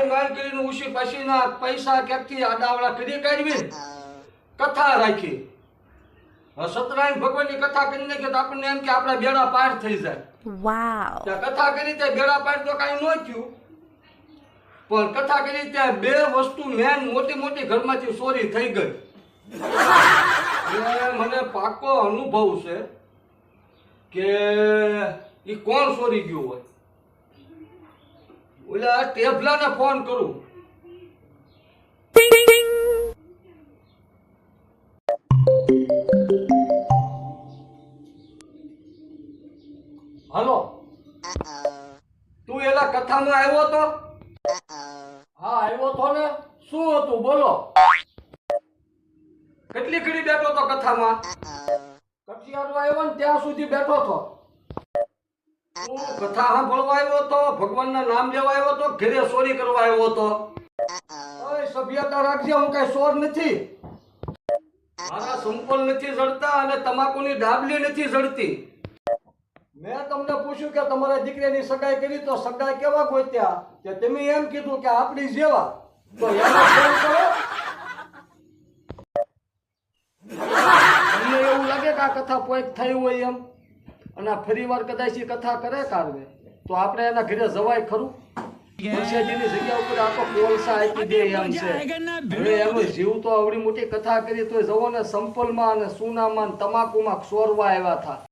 માર કરીને ઉસી પછીના પૈસા ક્યાંથી આડાવડા કરી કાઢવી કથા રાખી સત્યનારાયણ ભગવાનની કથા કરીને કે આપણને એમ કે આપણા બેડા પાર થઈ જાય. વાવ. કથા કરી તે બેડા પાર તો કાંઈ ન થયું, પણ કથા કરી ત્યાં બે વસ્તુ મેન મોટી મોટી ઘરમાંથી ચોરી થઈ ગઈ. મને પાકો અનુભવ છે કે ઈ કોણ ચોરી ગયું હોય. ઓલા ટેબલાને ફોન કરું. હલો, તું એલા કથામાં આવ્યો તો? હા આવ્યો તો ને. શું હતું બોલો? કેટલી ઘડી બેઠો તો કથામાં? કઠિયારો આવ્યો ને ત્યાં સુધી બેઠો તો. તું કથા સાંભળવા આવ્યો તો, ભગવાનના નામ લેવા આવ્યો તો, ઘરે ચોરી કરવા આવ્યો તો? ઓય સભ્યતા રાખજે, હું કઈ ચોર નથી. મારા સંપલ નથી જડતા અને તમાકુની ડાબલી નથી જડતી. મેં તમને પૂછ્યું કે તમારા દીકરીની સગાઈ કરી તો સગાઈ કેવા ગોત્યા? કે તમે એમ કીધું કે આપણી જેવા. તો એનો ફોન કરો. તમને એવું લાગે કે આ કથા પોઈક થઈ હોય એમ, અને ફરી વાર કદાચ એ કથા કરે કારવે તો આપણે એના ઘરે જવાય ખરું? મરસિયાજીની જગ્યા ઉપર આ તો કોલસા આપી દે એમ છે. હવે એનો જીવ તો આવડી મોટી કથા કરી તો જવો ને સંપલમાં અને સોનામાં તમાકુમાં ચોરવા આવ્યા હતા.